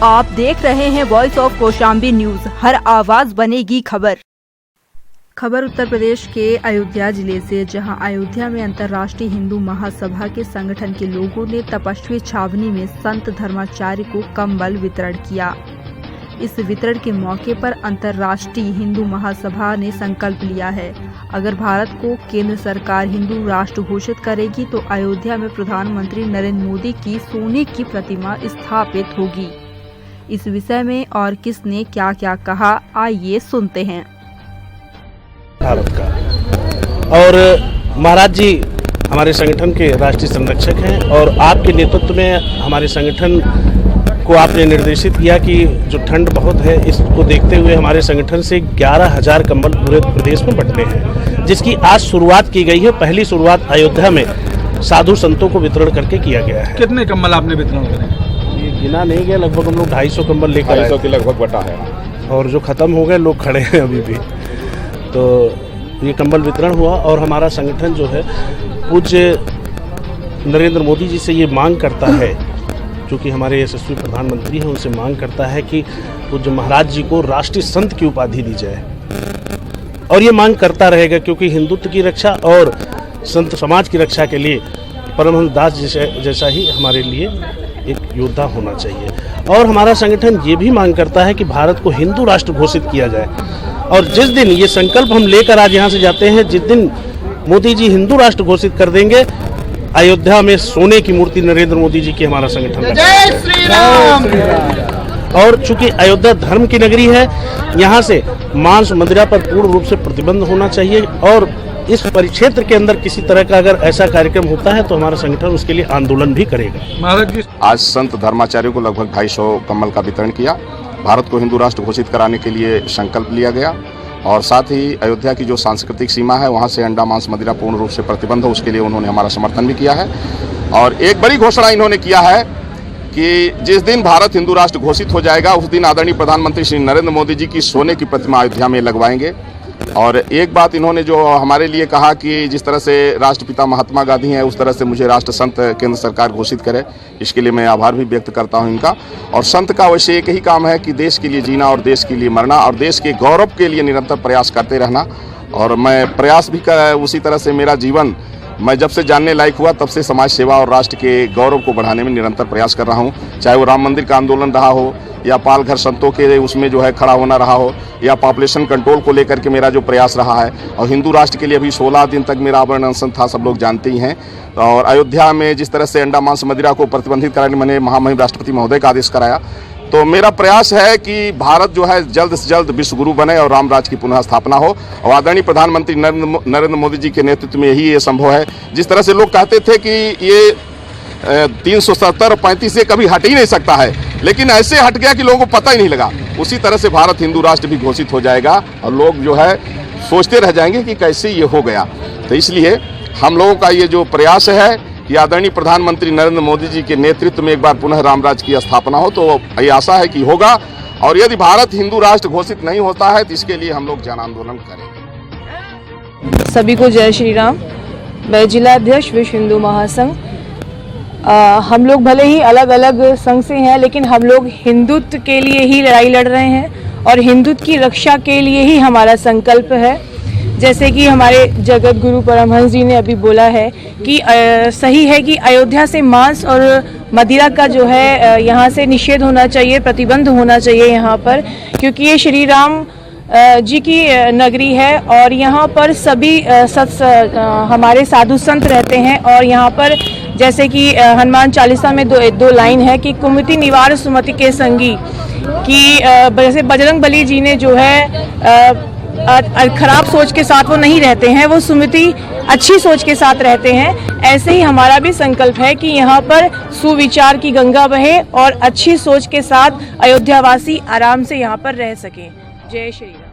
आप देख रहे हैं वॉइस ऑफ कौशाम्बी न्यूज। हर आवाज बनेगी खबर। खबर उत्तर प्रदेश के अयोध्या जिले से, जहां अयोध्या में अंतर्राष्ट्रीय हिंदू महासभा के संगठन के लोगों ने तपस्वी छावनी में संत धर्माचार्य को कंबल वितरण किया। इस वितरण के मौके पर अंतर्राष्ट्रीय हिंदू महासभा ने संकल्प लिया है, अगर भारत को केंद्र सरकार हिंदू राष्ट्र घोषित करेगी तो अयोध्या में प्रधानमंत्री नरेंद्र मोदी की सोने की प्रतिमा स्थापित होगी। इस विषय में और किसने क्या क्या कहा, आइए सुनते हैं। भारत का और महाराज जी हमारे संगठन के राष्ट्रीय संरक्षक हैं और आपके नेतृत्व में हमारे संगठन को आपने निर्देशित किया कि जो ठंड बहुत है इसको देखते हुए हमारे संगठन से 11,000 कंबल पूरे प्रदेश में बंटने हैं, जिसकी आज शुरुआत की गई है। पहली शुरुआत अयोध्या में साधु संतों को वितरण करके किया गया है। कितने कंबल आपने वितरण करे? गिना नहीं गया, लगभग हम लोग 250 कंबल लेकर आए। 250 के लगभग बटा है और जो खत्म हो गए लोग खड़े हैं अभी भी। तो ये कंबल वितरण हुआ और हमारा संगठन जो है पूज्य नरेंद्र मोदी जी से ये मांग करता है, जो कि हमारे यशस्वी प्रधानमंत्री हैं, उनसे मांग करता है कि पूज्य महाराज जी को राष्ट्रीय संत की उपाधि दी जाए। और ये मांग करता रहेगा क्योंकि हिंदुत्व की रक्षा और संत समाज की रक्षा के लिए परमहंस दास जैसा ही हमारे लिए एक योद्धा होना चाहिए। और हमारा संगठन ये भी मांग करता है कि भारत को हिंदू राष्ट्र घोषित किया जाए। और जिस दिन ये संकल्प हम लेकर आज यहाँ से जाते हैं, जिस दिन मोदी जी हिंदू राष्ट्र घोषित कर देंगे, अयोध्या में सोने की मूर्ति नरेंद्र मोदी जी की हमारा संगठन। जय श्री राम। और चूंकि अयोध्या धर्म की नगरी है, यहाँ से मांस मदिरा पर पूर्ण रूप से प्रतिबंध होना चाहिए। और इस परिक्षेत्र के अंदर किसी तरह का अगर ऐसा कार्यक्रम होता है तो हमारा संगठन उसके लिए आंदोलन भी करेगा। आज संत धर्माचार्य को लगभग 250 कंबल का वितरण किया। भारत को हिंदू राष्ट्र घोषित कराने के लिए संकल्प लिया गया और साथ ही अयोध्या की जो सांस्कृतिक सीमा है वहाँ से अंडा मांस मदिरा पूर्ण रूप से प्रतिबंध हो, उसके लिए उन्होंने हमारा समर्थन भी किया है। और एक बड़ी घोषणा इन्होंने किया है कि जिस दिन भारत हिंदू राष्ट्र घोषित हो जाएगा उस दिन आदरणीय प्रधानमंत्री श्री नरेंद्र मोदी जी की सोने की प्रतिमा अयोध्या में लगवाएंगे। और एक बात इन्होंने जो हमारे लिए कहा कि जिस तरह से राष्ट्रपिता महात्मा गांधी हैं उस तरह से मुझे राष्ट्र संत केंद्र सरकार घोषित करे, इसके लिए मैं आभार भी व्यक्त करता हूं इनका। और संत का वैसे एक ही काम है कि देश के लिए जीना और देश के लिए मरना और देश के गौरव के लिए निरंतर प्रयास करते रहना। और मैं प्रयास भी उसी तरह से मेरा जीवन, मैं जब से जानने लायक हुआ तब से समाज सेवा और राष्ट्र के गौरव को बढ़ाने में निरंतर प्रयास कर रहा हूं। चाहे वो राम मंदिर का आंदोलन रहा हो या पाल घर संतों के उसमें जो है खड़ा होना रहा हो या पॉपुलेशन कंट्रोल को लेकर के मेरा जो प्रयास रहा है। और हिंदू राष्ट्र के लिए अभी 16 दिन तक मेरा आमरण अनशन था, सब लोग जानते ही हैं। और अयोध्या में जिस तरह से अंडा मांस मदिरा को प्रतिबंधित कराने मैंने महामहिम राष्ट्रपति महोदय का आदेश कराया। तो मेरा प्रयास है कि भारत जो है जल्द से जल्द विश्व गुरु बने और राम राज की पुनः स्थापना हो। और आदरणीय प्रधानमंत्री नरेंद्र मोदी जी के नेतृत्व में ही ये संभव है। जिस तरह से लोग कहते थे कि ये 370 और 35 से कभी हट ही नहीं सकता है, लेकिन ऐसे हट गया कि लोगों को पता ही नहीं लगा। उसी तरह से भारत हिंदू राष्ट्र भी घोषित हो जाएगा और लोग जो है सोचते रह जाएंगे कि कैसे ये हो गया। तो इसलिए हम लोगों का ये जो प्रयास है कि आदरणीय प्रधानमंत्री नरेंद्र मोदी जी के नेतृत्व में एक बार पुनः रामराज की स्थापना हो, तो ये आशा है कि होगा। और यदि भारत हिंदू राष्ट्र घोषित नहीं होता है तो इसके लिए हम लोग जन आंदोलन करेंगे। सभी को जय श्री राम। मैं जिला अध्यक्ष विश्व हिंदू महासंघ। हम लोग भले ही अलग अलग संघ से हैं, लेकिन हम लोग हिंदुत्व के लिए ही लड़ाई लड़ रहे हैं और हिंदुत्व की रक्षा के लिए ही हमारा संकल्प है। जैसे कि हमारे जगत गुरु परमहंस जी ने अभी बोला है कि सही है कि अयोध्या से मांस और मदिरा का जो है यहाँ से निषेध होना चाहिए, प्रतिबंध होना चाहिए यहाँ पर, क्योंकि ये श्री राम जी की नगरी है और यहाँ पर सभी हमारे साधु संत रहते हैं। और यहाँ पर जैसे कि हनुमान चालीसा में दो लाइन है कि कुमति निवार सुमति के संगी, कि जैसे बजरंग बली जी ने जो है खराब सोच के साथ वो नहीं रहते हैं, वो सुमति अच्छी सोच के साथ रहते हैं। ऐसे ही हमारा भी संकल्प है कि यहाँ पर सुविचार की गंगा बहे और अच्छी सोच के साथ अयोध्यावासी आराम से यहाँ पर रह सकें। जय श्री राम।